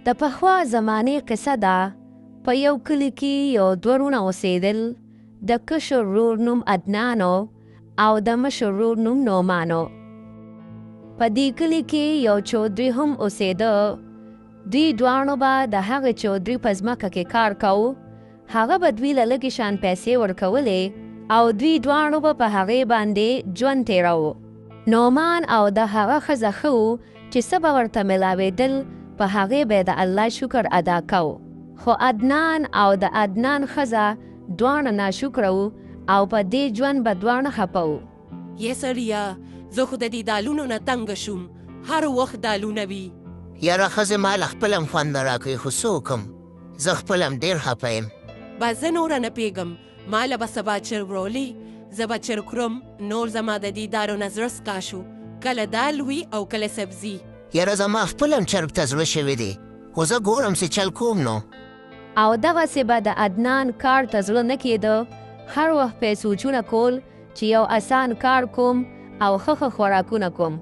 د پخوا زمانې قصه ده. په یو کلي کې یو دوه وروڼه اوسېدل. د کشر ورور نوم عدنانو او د مشر ورور نوم نعمانو. په دې کلي کې یو چودري هم اوسېده. دوی دواړو به د هغې چودري په ځمکه کې کار کوو. هغه به دوی له لږې شان پیسې ورکولې او دوی دواړو به په هغې باندې ژوند تېروو. نعمان او د هغه ښځه ښه وو چې څه به ورته میلاوېدل په هغې به یې د الله شکر ادا کوو. خو عدنان او د عدنان ښځه دواړه ناشکره وو او په دې ژوند به دواړه خفه وو. یې سړیه، زه خو د دې دالونو نه تنګه شوم. هر وخت دالونه وي. یاره ښځې ما له خپله هم خوند نه راکوي، خو څه وکړم، زه خپله هم ډېر خفه یم. بس زه نوره نه پوهېږم. ما له به سبا چرګ راولي، زه به چرګ خورم. نور زما د دې دارو نه زړه سکا شو. کله دال وي او کله سبزي. یاره زما خپله هم چرګ ته زړه شوی دی، خو زه ګورم چې چل کوم نو. او دغسې به د عدنان کار ته زړه نه کېده. هر وخت به یې سوچونه کول چې یو اسان کار کوم او ښه خوراکونه کوم.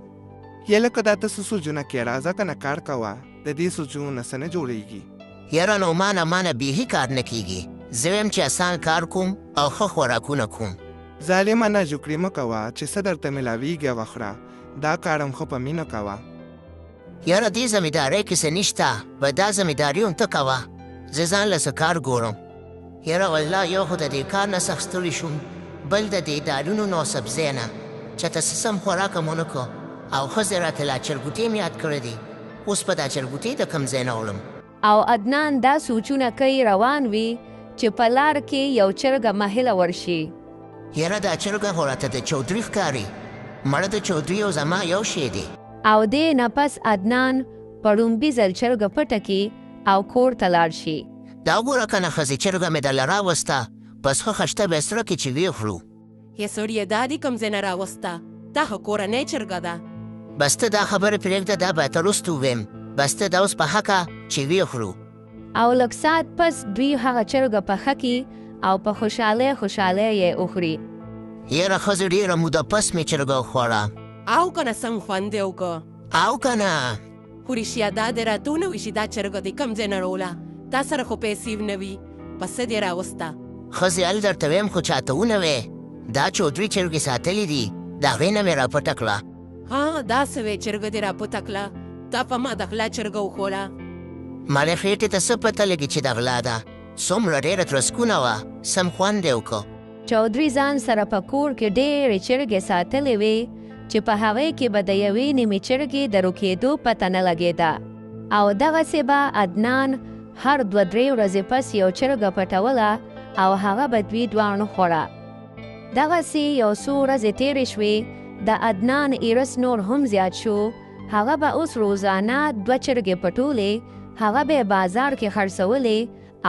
یا لکه دا ته څه سوچونه کې راځه که نه کار کوه، د دې سوچونو نه څه نه جوړېږي. یاره نعمانه مانه بیخي کار نه کېږي. زه وایم چې اسان کار کوم او ښه خوراکونه کوم. ظالمه ناجوکري مه کوه چې څه درته میلاویږي هغه خوره. دا کار هم ښه په مینه کوه. یاره دې زمیندارۍ کې څه نشته، به دا زمینداري هم ته کوه. زه ځان له څه کار ګورم. یاره والله یو خو د دې کار نه سخت ستړی شوم، بل د دې دالونو نو سبزۍ نه چاته څه سم خوراک هم ونه کړو او ښځې راته لا چرګوټۍ مې یاد کړی دی. اوس به دا چرګوټۍ د کوم ځای نه وړم. او عدنان دا سوچونه کوي روان وي چې په لار کې یو چرګه مهله ورشي. یاره دا چرګه خو راته د چودري ښکاري. مړه د چودري او زما یو شی دی. او دې نه پس عدنان په ړومبي ځل چرګه پټه کړي او کور ته لاړ شي. دا وګوره که نه ښځې چرګه مې دله راوسته، بس ښه خشته به یې سره کړي چې ویې خورو. یې سړیه دا دې کوم ځای نه راوسته؟ دا خو کورنۍ چرګه ده. بس ته دا خبرې پرېږده، دا به ته وروسته وویم. بس ته دا اوس په حقه چې ویې خورو. او لږ ساعت پس دوی هغه چرګه پخه کړي او په خوشحالۍ یې وخوري. یاره ښځې ډېره موده پس مې چرګه وخوړه. او که نه سم خوند یې وکړه. او که نه. خو رښتیا دا دې راته ونه وایي چې دا چرګه دې کوم ځای نه راوړه؟ تا سره خو پیسې نه وي، په څه دې راوسته؟ ښځې ال درته ویم خو چاته ونه وی. دا چودري چرګې ساتلې دي، د هغې نه مې راپټه کړه. ها دا څه وی چرګه دې راپټه کړه؟ تا په ما د غلا چرګه وخوړه. مالې خېټې ته څه پته لګي چې د غلا ده؟ څومره ډېره ترسکونه وه، سم خوند یې وکړه. چودري ځان سره په کور کې ډېرې چرګې ساتلې وې چې په هغې کې به د یوې نیمې چرګې د روکېدو پته نه لګېده. او دغسې به عدنان هر 2-3 ورځې پس یو چرګه پټوله او هغه به دوی دواړو خوړه. دغسې یو څو ورځې تېرې شوې، د عدنان ایرس نور هم زیات شو. هغه به اوس روزانه 2 چرګې پټولې، هغه به یې بازار کې خرڅولې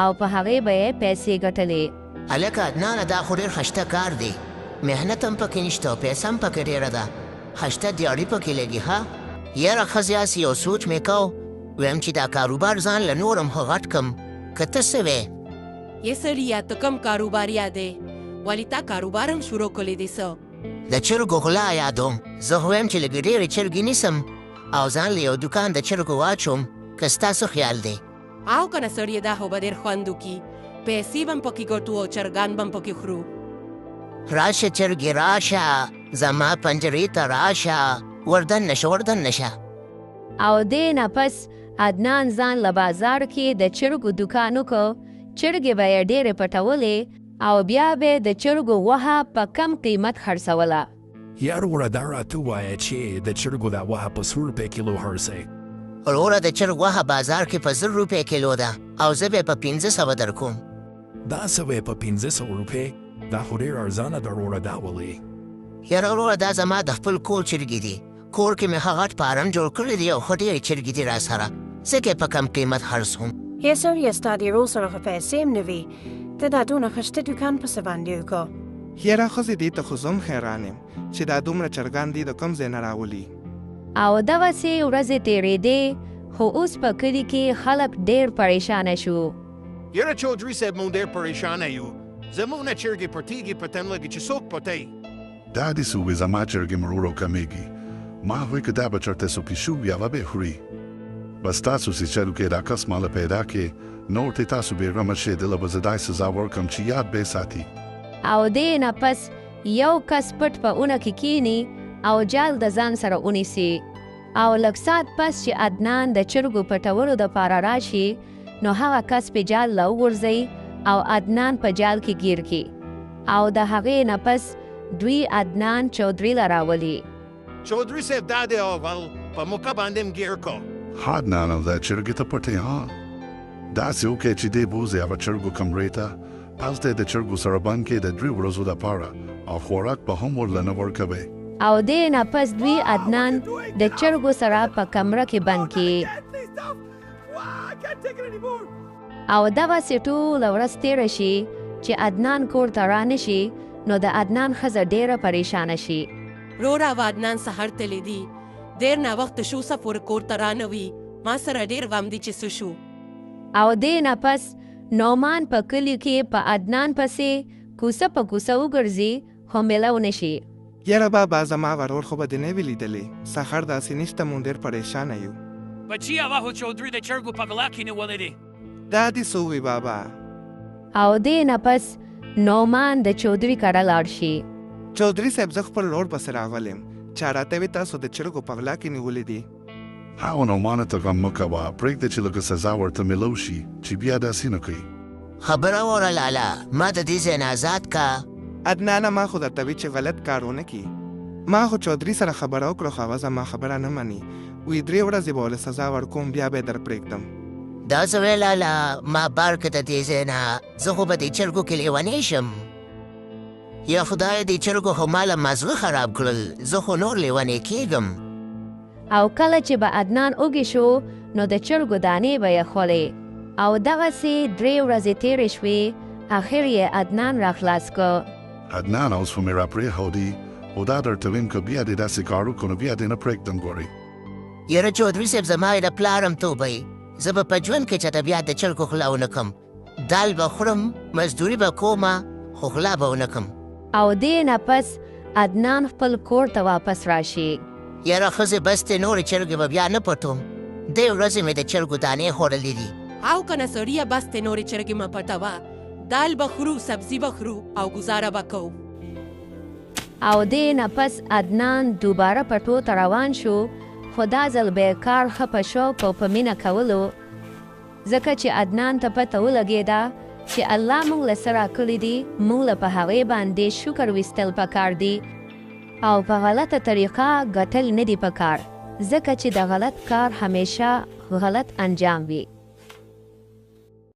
او په هغې به یې پیسې ګټلې. هلکه عدنانه دا خو ډېر خشته کار دی، محنت هم پکې نشته او پیسه هم پکې ډېره ده. خشته دیاړي پکې لګي ښه. یاره ښځې هسې یو سوچ مې کو، ویم چې دا کاروبار ځان له نور هم ښه غټ کړم. که ته څه وې؟ یې سړیه ته کوم کاروبار یادې؟ ولې تا کاروبار هم شروع کړی دی څه؟ د چرګو غلا یادوم. زه خو ویم چې لږې ډېرې چرګې نیسم او ځان له یو دوکان د چرګو واچوم. که ستا څه خیال دی؟ او که نه سړیه دا خو به ډېر خوند وکړي، پیسې به هم پکې ګټو او چرګان به هم پکې خورو. راشه چرګې راشه، زما پنجرې ته راشه، وردن نشه وردن نشه. او دې نه پس عدنان ځان له بازار کې د چرګو دوکان وکړ. چرګې به یې ډېرې پټولې او بیا به د چرګو غوښه په کم قیمت خرڅوله. یار وروره دا راته ووایه چې د چرګو دا غوښه په څو روپۍ کیلو خرڅوې؟ وروره د چرګ غوښه بازار کې په 1000 روپۍ کیلو ده او زه به یې په 1500 درکوم. دا څه وی په 1500 روپۍ؟ دا خو ډېر ارزانه ده وروره دا ولې؟ یاره وروره دا زما د خپل کور چرګې دي. کور کې مې ښه غټ فارم جوړ کړی دی او ښه ډېرې چرګې دي راسره، ځکه یې په کم قیمت خرڅوم. یې سړیه ستا د ورور سره خو پیسې هم نه وي، ته دا دونه خشته دوکان پسې باندې وکړه. یاره ښځې دې ته خو زه هم حیران یم چې دا دومره چرګان دي د کوم ځای نه راولي. او دغسې ورځې تېرېدې، خو اوس په کلي کې خلک ډېر پریشانه شو. یاره چودري صاحب مونږ ډېر پریشانه یو. زموږ نه چرګې پټېږي، پته نه لګي چې څوک پټوي. دا داسې وې زما چرګې مرورو کمیږي. ما هغوی که دا به چېرته څوک شو بیا به یې خوري. بس تاسو چې چلو کې دا کس ماله پیدا کې نور ته تاسو بیرغمه شي دله به زه دای سزا ورکم چې یاد به ساتي. او دې نه پس یو کس پټ په اونه کې کینی او جال د ځان سره ونیسي. او لږ ساعت پس چې عدنان د چرګو پټولو دپاره راشي نو هغه کس په جال له وغورځوي او عدنان په جال کې گیر کی. او د هغې نه پس دوی عدنان چودري له راولي. چودري صاحب دا دی اول په موقع باندې م ګیر کو. عدنان او دا چرګې ته پټې ها داسې وکړې چې دې بوځې هغه چرګو کمرې ته هلته د چرګو سره بند کړې د 3 ورځو دپاره او خوراک به هم ورله نه ورکوئ. او دې نه پس دوی عدنان د چرګو سره په کمره کې بند کړي. او دغسې ټوله ورځ تېره شي چې عدنان کور ته رانشي نو د عدنان ښځه ډېره پریشانه شي. رورا و عدنان سهار تللی دی. ډېر ناوخته شو څه پورې کور ته رانوي. ما سره ډېر غم دی چې څه شو. او دې نه پس نومان په کلي کې په عدنان پسې کوڅه په کوڅه وګرځي خو میله ونه شي. یاره بابا زما ورور خو به دې نه وي لیدلی. سخر داسې نشته مونږ ډېر پریشانه یو. بچي هغه چودري د چرګو په غلا کې نیولی دی. دا دې څه ووي بابا. او دې نه پس نومان د چودري کره لاړ شي. چودري صاحب زه خپل ورور پسې راغلم چا راته وې تاسو د چرګو په غلا کې نیولې دي. هغه نومانه ته غم مه کوه پرېږده چې لږه سزا ورته میلو شي چې بیا داسې نه کوي. خبره وره لالا ما د دې ځای نه آزاد کا. عدنانه ما خو درته وی چې غلط کار ونه کړي. ما خو چودري سره خبره وکړه خو هغه زما خبره نه مني. وی 3 ورځې به ورله سزا ورکوم بیا به یې در پرېږدم. دا څه وی لالا ما بار که د دې ځای نه زه خو به دې چرګو کې لیونی شم. یا خدای دې چرګو خو ماله مزغه خراب کړل زه خو نور لیونی کېږم. او کله چې به عدنان اوږې شو نو د چرګو دانې به یې خولې. او دغسې 3 ورځې تېرې شوې اخر یې عدنان راخلاص کړ. عدنان اوس خو مې راپرېښودي او دا درته ویم که بیا دې داسې کار وکړو نو بیا دې نه پرېږدم ګورې. یاره چودري صاحب زما یې د پلارم توبی زه به په ژوند کې چاته بیا د چرګو خوله ونه کړم. دال به خورم مزدوري به کومه خو خوله به ونه کړم. او دې نه پس عدنان خپل کور ته واپس راشي. یاره ښځې بس دې نورې چرګې به بیا نه پټوم. دې ورځې مې د چرګو دانې خوړلې دي. او که نه سړیه بس ته نورې چرګې مه پټوه. دال به خورو سبزي به خورو او ګزاره به کوو. او دې نه پس عدنان دوباره پټو ته روان شو خو دا ځل به یې کار ښه په شوق او په مینه کولو ځکه چې عدنان ته پته ولګېده چې الله موږ له څه راکړي دي موږ له په هغې باندې شکر ویستل پکار دي او په غلطه طریقه ګټل نه دي پکار ځکه چې د غلط کار همیشه غلط انجام وي.